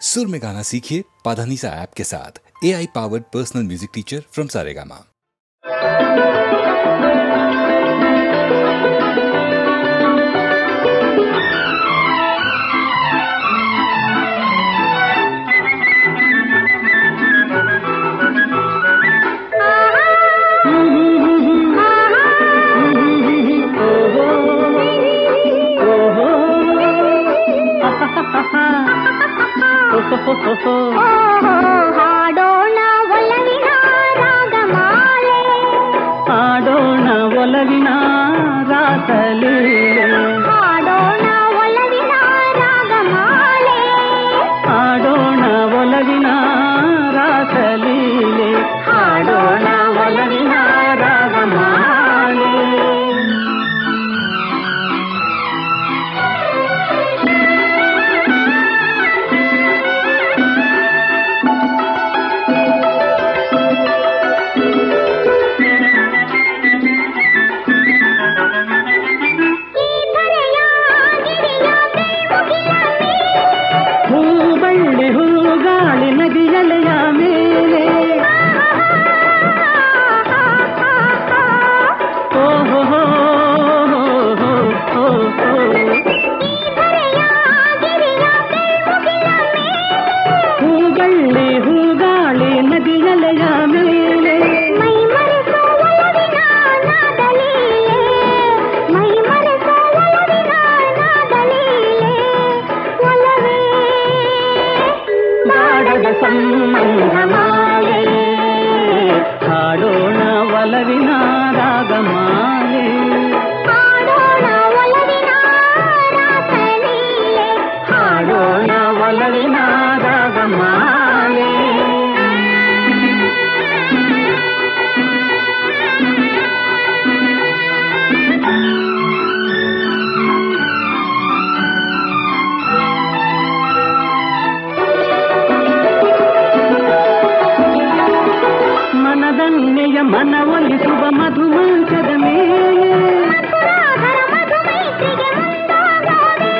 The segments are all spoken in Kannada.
सुर में गाना सीखिए पाधानीसा ऐप के साथ। AI powered personal music teacher from Saregama. ಹಾಡೋಣ ಒಲವಿನ ರಾಗಮಾಲೆ, ಹಾಡೋಣ ಒಲವಿನ ರಾಸಲೀಲೆ, ಹಾಡೋಣ ಒಲವಿನ ರಾಗಮಾಲೆ, ಹಾಡೋಣ ಒಲವಿನ ರಾಸಲೀಲೆ, ಹಾಡೋಣ ಒಲವಿನ ರಾಗಮಾಲೆ. ನದಿಯಲೆಯ ಮೇಲೆ ಓಹೋ ಹೂಗಳ್ಳಿ ಹೂಗಾಳಿ ನದಿಯಲೆಯ ಮೇಲೆ ಮೈ ಮರೆಸೋ ಒಲವಿನ ನಾದಲೀಲೆ, ಮೈ ಮರೆಸೋ ಒಲವಿನ ನಾದಲೀಲೆ, ಒಲವೇ ಬಾಡದ ಸಂಬಂಧಮಾಲೆ, ಹಾಡೋಣ ಒಲವಿನ ರಾಗಮಾಲೆ, ಹಾಡೋಣ ಒಲವಿನ ರಾಸಲೀಲೆ, ಹಾಡೋಣ ಒಲವಿನ ರಾಗಮಾಲೆ. ಮನದನ್ನೆಯ ಮನವೊಲಿಸುವ ಮಧುಮಂಚದ ಮೇಲೆ ಮಧುರಾಧರ ಮಧುಮೈತ್ರಿಗೆ ಮುಂದಾಗೋದೆ,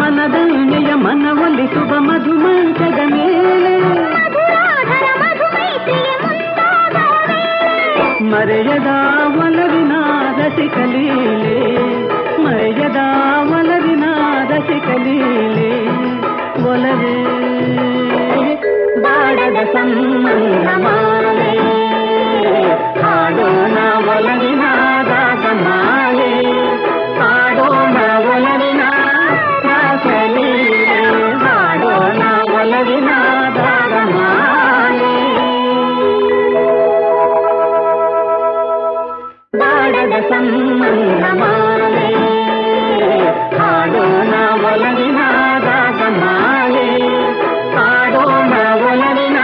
ಮನದನ್ನೆಯ ಮನವೊಲಿಸುವ ಮಧುಮಂಚದ ಮೇಲೆ ಮಧುರಾಧರ ಮಧುಮೈತ್ರಿಗೆ ಮುಂದಾಗೋದೆ, ಮರೆಯದ ಒಲವಿನ ರಸಿಕಲೀಲೆ, ಮರೆಯದ ಒಲವಿನ ರಸಿಕಲೀಲೆ, ಒಲವೇ ಬಾಡದ ಸಂಬಂಧಮಾಲೆ, ಹಾಡೋಣ ಒಲವಿನ ರಾಗಮಾಲೆ, ಹಾಡೋಣ ಒಲವಿನ ರಾಸಲೀಲೆ, ಹಾಡೋಣ ಒಲವಿನ ರಾಗಮಾಲೆ. ಬಾಡದ ಸಂಬಂಧಮಾಲೆ, ಹಾಡೋಣ ಒಲವಿನ ರಾಗಮಾಲೆ, ಹಾಡೋಣ ಒಲವಿನ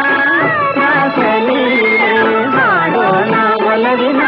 ರಾಸಲೀಲೆ, ಹಾಡೋಣ ಒಲವಿನ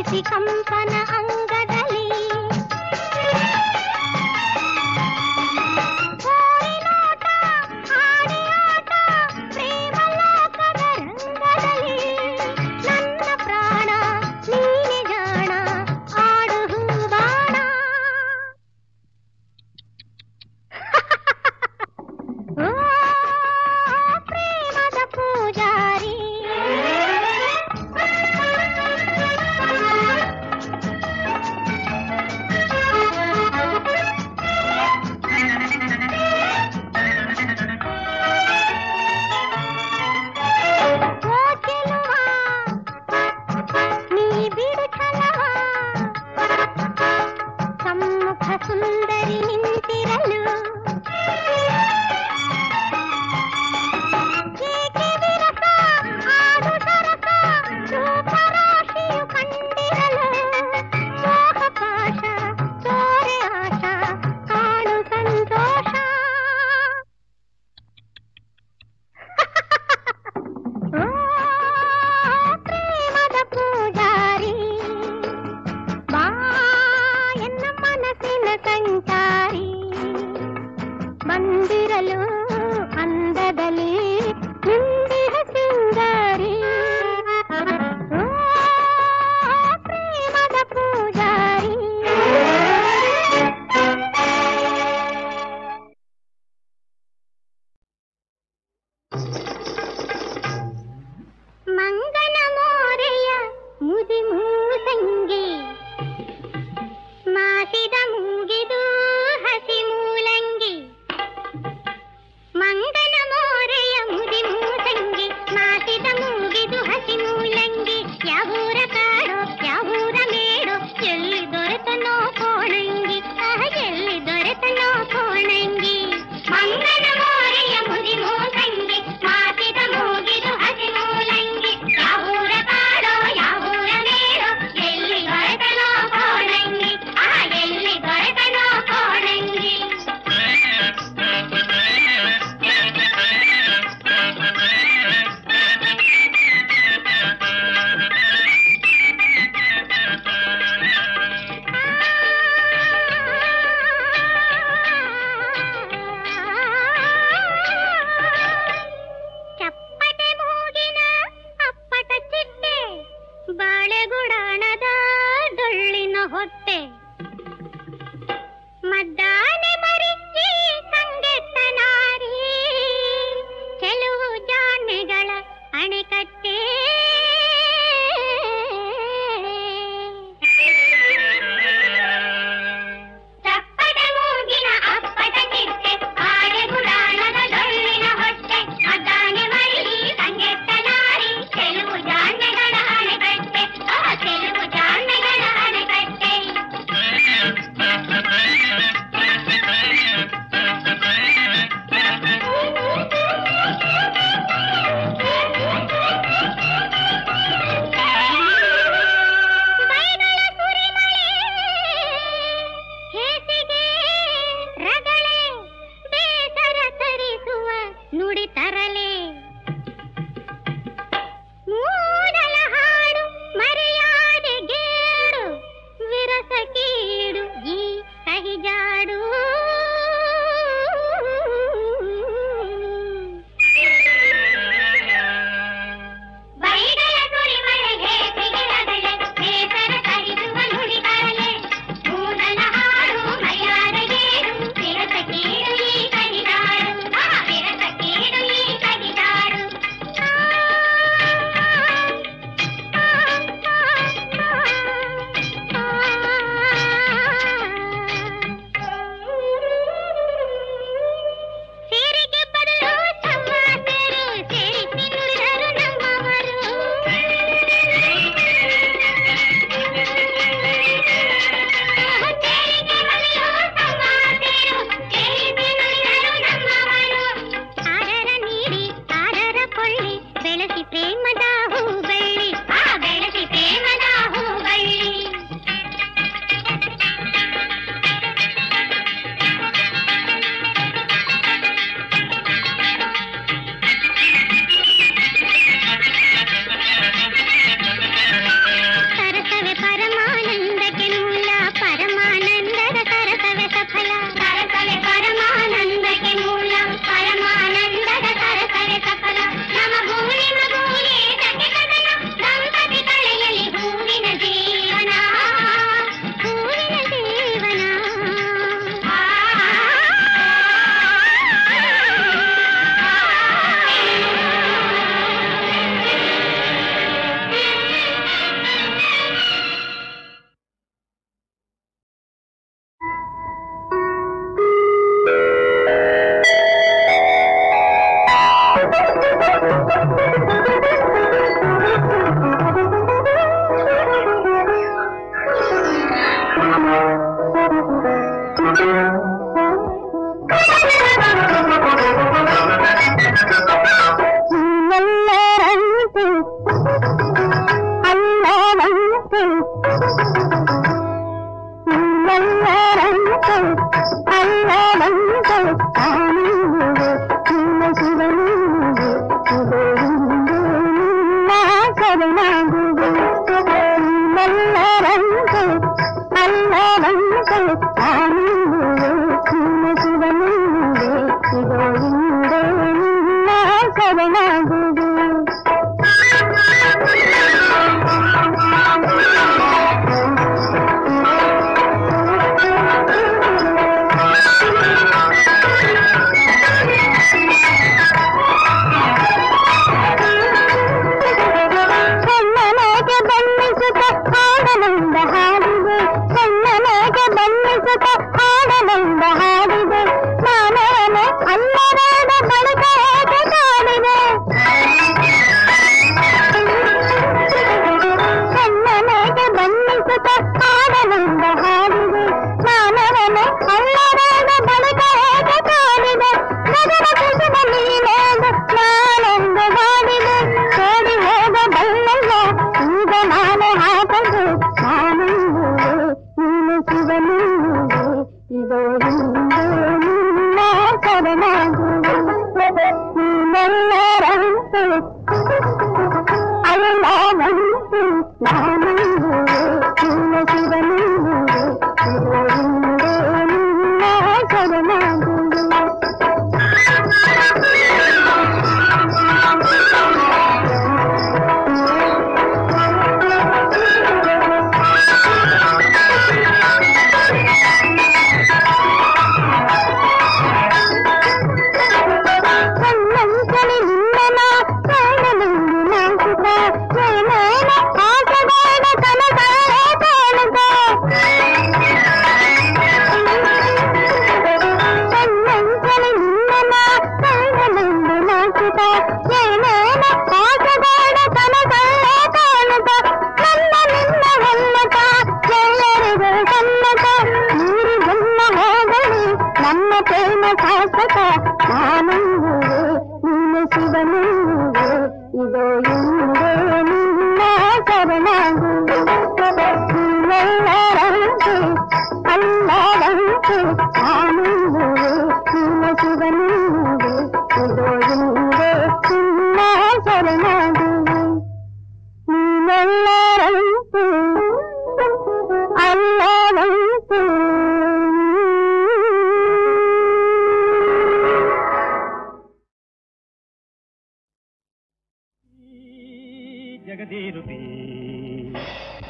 ಬಿಸಿ ಕಂಪನ ಅಂಗದಲ್ಲಿ ಕೋರಿನೋಟ ಆಡಿ ಆಟ ಪ್ರೇಮ ಲೋಕದ ರಂಗದಲ್ಲಿ ನನ್ನ ಪ್ರಾಣ ನೀನೆ ಜಾಣ ಆಡು ಹೂಬಾಣ ಓ ಪ್ರೇಮದ ಪೂಜಾರಿ ಸುಂದರಿ ನಿಂತಿರಲು ಏಕೆ ವಿರಸ ಆಡು ಸರಸ ರೂಪರಾಶಿಯು ಕಂಡಿರಲು ಮೋಹಪಾಶ ತೋರೆ ಆಶ ಕಾಣು ಸಂತೋಷ ಓ ಪ್ರೇಮದ ಪೂಜಾರಿ ಬಾ ಎನ್ನ ಮನಸ್ಸಿನ ಸಂಚಾರಿ ಬಂದಿರಲು ಅಂದದಲ್ಲಿ ನಿಂದಿರ ಸಿಂಗಾರಿ ಓ ಪ್ರೇಮದ ಪೂಜಾರಿ ಮಂಗನ ಮೋರೆಯ ಮುದಿ ಮೂಸಂಗಿ ಮಾಸಿದ ಮೂಗಿದು ಹಸಿ ಮೂಲಂಗಿ ಮಂಗನ ಮೋರೆಯ ಮುದಿ ಮೂಸಂಗಿ ಮಾಸಿದ ಮೂಗಿದು ಹಸಿ ಮೂಲಂಗಿ ಯಾವೂರ ಕಾಡೋ ಯಾವೂರ ಮೇಡೋ ಎಲ್ಲಿ ದೊರೆತನೋ ಕೋಣಂಗಿ ಎಲ್ಲಿ ದೊರೆತನೋ ಕೋಣಂಗಿ ಮಂಗನ ಮೋರೆಯ ಮುದಿ ಮೂಸಂಗಿ ಮಾಸಿದ ಮೂಗಿದು ಹಸಿ ಮೂಲಂಗಿ ಯಾವೂರ ಕಾಡೋ ಯಾವೂರ ಮೇಡೋ ಎಲ್ಲಿ ದೊರೆತನೋ ಕೋಣಂಗಿ ಎಲ್ಲಿ ದೊರೆತನೋ ಕೋಣಂಗಿ ಚಪ್ಪಟೆ ಮೂಗಿನ ಅಪ್ಪಟ ಚಿಟ್ಟೆ ಬಾಳೆಗುಡಾಣದ ಡೊಳ್ಳಿನ ಹೊಟ್ಟೆ ಮದ್ದಾನೆ ಮರಿಕ್ಕಿ ಸಂಗೆಟ್ಟ ನಾರಿ ಕೆಲವು ಜಾಣೆಗಳ ಅಣೆಕಟ್ಟೆ ಚಪ್ಪಟೆ ಮೂಗಿನ ಅಪ್ಪಟ ಚಿಟ್ಟೆ ಬಾಳೆಗುಡಾಣದ ಡೊಳ್ಳಿನ ಹೊಟ್ಟೆ ಮದ್ದಾನೆ ಮರಿಕ್ಕಿ ಸಂಗೆಟ್ಟ ನಾರಿ ಕೆಲವು ಜಾಣೆಗಳ ಅಣೆಕಟ್ಟೆ ಕೆಲವು ಜಾಣೆಗಳ ಅಣೆಕಟ್ಟೆ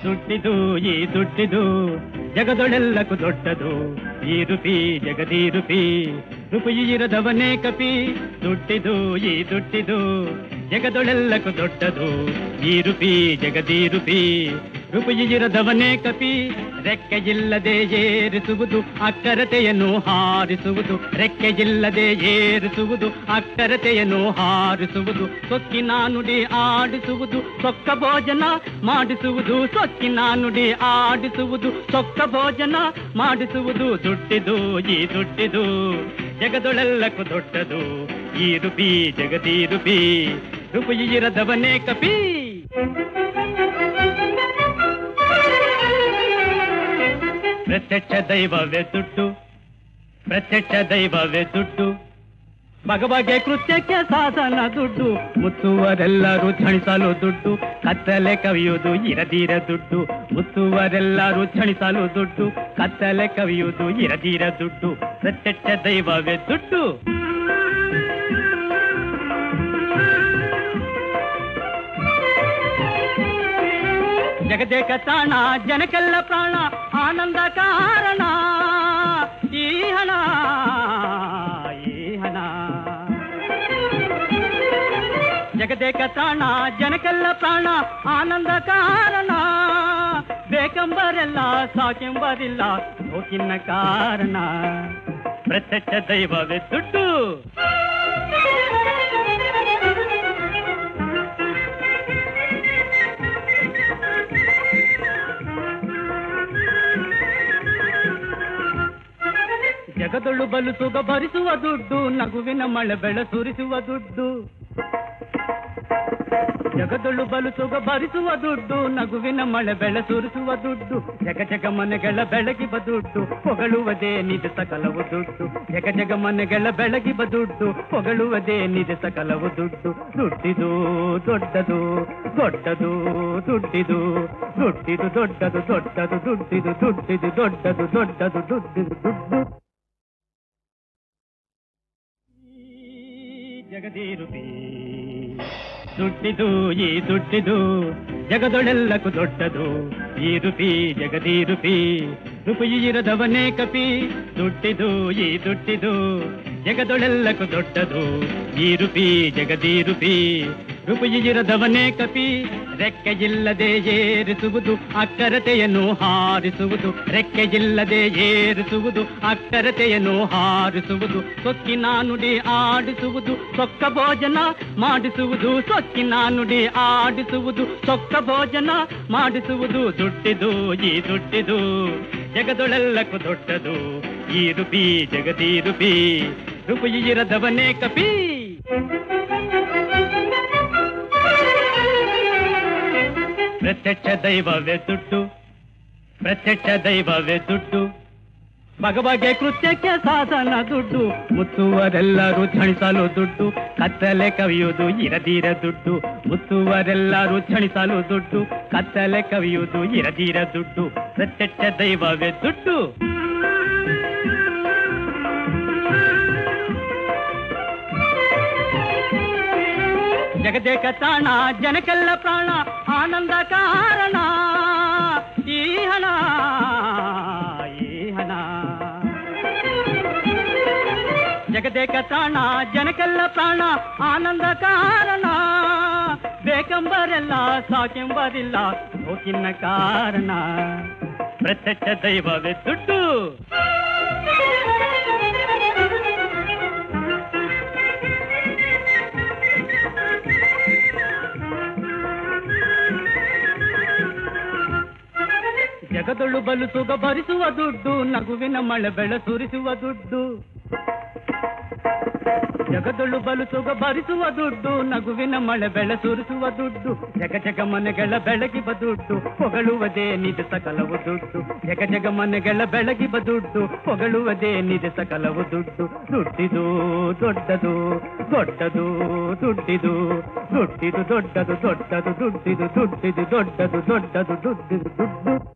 ದುಡ್ಡಿದು ಈ ದುಡ್ಡಿದು ಜಗದೊಳೆಲ್ಲಕ್ಕೂ ದೊಡ್ಡದು ಈ ರೂಪಿ ಜಗದೀ ರೂಪಿ ರೂಪಾಯಿ ಇರದವನೇ ಕಪಿ ದುಡ್ಡಿದು ಈ ದುಡ್ಡಿದು ಜಗದೊಳೆಲ್ಲಕ್ಕೂ ದೊಡ್ಡದು ಈ ರೂಪಿ ಜಗದೀ ರೂಪಿ ರೂಪಾಯಿ ಇರದವನೇ ಕಪಿ ರೆಕ್ಕೆಯಿಲ್ಲದೆ ಏರಿಸುವುದು ಅಕ್ಕರತೆಯನ್ನು ಹಾರಿಸುವುದು ರೆಕ್ಕೆಯಿಲ್ಲದೆ ಏರಿಸುವುದು ಅಕ್ಕರತೆಯನ್ನು ಹಾರಿಸುವುದು ಸೊಕ್ಕಿನ ನುಡಿ ಆಡಿಸುವುದು ಸೊಕ್ಕ ಭೋಜನ ಮಾಡಿಸುವುದು ಸೊಕ್ಕಿನ ನುಡಿ ಆಡಿಸುವುದು ಸೊಕ್ಕ ಭೋಜನ ಮಾಡಿಸುವುದು ದುಡ್ಡಿದು ಈ ದುಡ್ಡಿದು ಜಗದೊಳೆಲ್ಲಕ್ಕೂ ದೊಡ್ಡದು ಈ ರೂಪಿ ಜಗದೀ ರೂಪಿ ರೂಪಾಯಿ ಇರದವನೇ ಕಪಿ ಪ್ರತ್ಯಕ್ಷ ದೈವವೇ ದುಡ್ಡು ಪ್ರತ್ಯಕ್ಷ ದೈವವೇ ದುಡ್ಡು ಬಗೆ ಕೃತ್ಯಕ್ಕೆ ಸಾಧನ ದುಡ್ಡು ಮುತ್ತುವರೆಲ್ಲರೂ ಝಣಿಸಲು ದುಡ್ಡು ಕತ್ತಲೆ ಕವಿಯುವುದು ಇರದೀರ ದುಡ್ಡು ಮುತ್ತುವರೆಲ್ಲರೂ ಝಣಿಸಲು ದುಡ್ಡು ಕತ್ತಲೆ ಕವಿಯುವುದು ಇರದೀರ ದುಡ್ಡು ಪ್ರತ್ಯಕ್ಷ ದೈವವೇ ದುಡ್ಡು ಜಗದೇಕ ತಾಣ ಜನಕ್ಕೆಲ್ಲ ಪ್ರಾಣ ಆನಂದ ಕಾರಣ ಈ ಹಣ ಜಗದೇಕ ತಾಣ ಜನಕ್ಕೆಲ್ಲ ಪ್ರಾಣ ಆನಂದ ಕಾರಣ ಬೇಕೆಂಬರೆಲ್ಲ ಸಾಕೆಂಬರಿಲ್ಲ ಸೋಕಿನ ಕಾರಣ ಪ್ರತ್ಯಕ್ಷ ದೈವವೇ ದುಡ್ಡು ಜಗದೊಳು ಬಲು ಸುಗ ಭರಿಸುವ ದುಡ್ಡು, ನಗುವಿನ ಮಳೆ ಬೆಳ ಸುರಿಸುವ ದುಡ್ಡು. ಜಗದೊಳು ಬಲು ಸುಗ ಭರಿಸುವ ದುಡ್ಡು, ನಗುವಿನ ಮಳೆ ಬೆಳ ಸುರಿಸುವ ದುಡ್ಡು. ಜಗ ಜಗ ಮನೆಗಳ ಬೆಳಗಿಬ ದುಡ್ಡು, ಹೊಗಳುವುದೇ ನಿಜ ಸಕಲವು ದುಡ್ಡು. ಜಗ ಜಗ ಮನೆಗಳ ಬೆಳಗಿಬ ದುಡ್ಡು, ಹೊಗಳುವುದೇ ನಿಜ ಸಕಲವು ದುಡ್ಡು. ದುಡ್ಡಿದು ದೊಡ್ಡದು ದೊಡ್ಡದು ದುಡ್ಡಿದು, ದುಡ್ಡಿದು ದೊಡ್ಡದು ದೊಡ್ಡದು ದುಡ್ಡಿದು, ದುಡ್ಡಿದು ದೊಡ್ಡದು ದೊಡ್ಡದು ದುಡ್ಡಿದು ದುಡ್ಡು. ಜಗದೀರುಪಿ ದುಡ್ಡಿದು ಈ ದುಡ್ಡಿದು, ಜಗದೊಳೆಲ್ಲಕ್ಕೂ ದೊಡ್ಡದು ಈ ರೂಪಿ ಜಗದೀರುಪಿ. ರೂಪಿ ಇರದವನೇ ಕಪಿ, ದುಡ್ಡಿದು ಈ ದುಡ್ಡಿದು, ಜಗದೊಳೆಲ್ಲಕ್ಕೂ ದೊಡ್ಡದು ಈ ರೂಪಿ ಜಗದೀರುಪಿ. ರೂಪಿ ಇರದವನೇ ಕಪಿ, ರೆಕ್ಕೆಯಿಲ್ಲದೆ ಏರಿಸುವುದು ಅಕ್ಕರತೆಯನ್ನು ಹಾರಿಸುವುದು. ರೆಕ್ಕೆಯಿಲ್ಲದೆ ಏರಿಸುವುದು ಅಕ್ಕರತೆಯನ್ನು ಹಾರಿಸುವುದು. ಸೊಕ್ಕಿನ ನುಡಿ ಆಡಿಸುವುದು, ಸೊಕ್ಕ ಭೋಜನ ಮಾಡಿಸುವುದು. ಸೊಕ್ಕಿನ ನುಡಿ ಆಡಿಸುವುದು, ಸೊಕ್ಕ ಭೋಜನ ಮಾಡಿಸುವುದು. ದುಡ್ಡಿದು ಈ ದುಡ್ಡಿದು, ಜಗದೊಳೆಲ್ಲಕ್ಕೂ ದೊಡ್ಡದು ಈ ರೂಪಿ ಜಗದೀರುಪಿ. ರೂಪಿ ಇರದವನೇ ಕಪಿ. ಪ್ರತ್ಯಕ್ಷ ದೈವವೇ ದುಡ್ಡು, ಪ್ರತ್ಯಕ್ಷ ದೈವವೇ ದುಡ್ಡು. ಬಗೆ ಕೃತ್ಯಕ್ಕೆ ಸಾಧನ ದುಡ್ಡು, ಮುತ್ತುವರೆಲ್ಲರೂ ಝಣಿಸಲು ದುಡ್ಡು. ಕತ್ತಲೆ ಕವಿಯುವುದು ಇರದಿರ ದುಡ್ಡು, ಮುತ್ತುವರೆಲ್ಲರೂ ಝಣಿಸಲು ದುಡ್ಡು. ಕತ್ತಲೆ ಕವಿಯುವುದು ಇರದಿರ ದುಡ್ಡು, ಪ್ರತ್ಯಕ್ಷ ದೈವವೇ ದುಡ್ಡು. ಜಗದೇಕ ತಾಣ ಜನಕ್ಕೆಲ್ಲ ಪ್ರಾಣ, ಆನಂದ ಕಾರಣ ಈ ಹಣ ಈ ಹಣ. ಜಗದೇಕ ತಾಣ ಜನಕ್ಕೆಲ್ಲ ಪ್ರಾಣ, ಆನಂದ ಕಾರಣ. ಬೇಕೆಂಬರೆಲ್ಲ ಸಾಕೆಂಬರಿಲ್ಲ, ಸೋಕಿನ ಕಾರಣ ಪ್ರತ್ಯಕ್ಷ ದೈವವೇ ದುಡ್ಡು. ಜಗದೊಳು ಬಲು ಸುಗ ಭರಿಸುವ ದುಡ್ಡು, ನಗುವಿನ ಮಳೆ ಬೆಳ ಸುರಿಸುವ ದುಡ್ಡು. ಜಗದೊಳು ಬಲು ಸುಗ ಭರಿಸುವ ದುಡ್ಡು, ನಗುವಿನ ಮಳೆ ಬೆಳ ಸುರಿಸುವ ದುಡ್ಡು. ಜಗ ಜಗ ಮನೆಗಳ ಬೆಳಗಿಬ ದುಡ್ಡು, ಹೊಗಳುವುದೇ ನಿಜ ಸಕಲವು ದುಡ್ಡು. ಜಗ ಜಗ ಮನೆಗಳ ಬೆಳಗಿಬ ದುಡ್ಡು, ಹೊಗಳುವುದೇ ನಿಜ ಸಕಲವು ದುಡ್ಡು. ದುಡ್ಡಿದು ದೊಡ್ಡದು ದೊಡ್ಡದು ದುಡ್ಡಿದು, ದುಡ್ಡಿದು ದೊಡ್ಡದು ದೊಡ್ಡದು ದುಡ್ಡಿದು, ದುಡ್ಡಿದು ದೊಡ್ಡದು ದೊಡ್ಡದು ದುಡ್ಡಿದು ದುಡ್ಡು.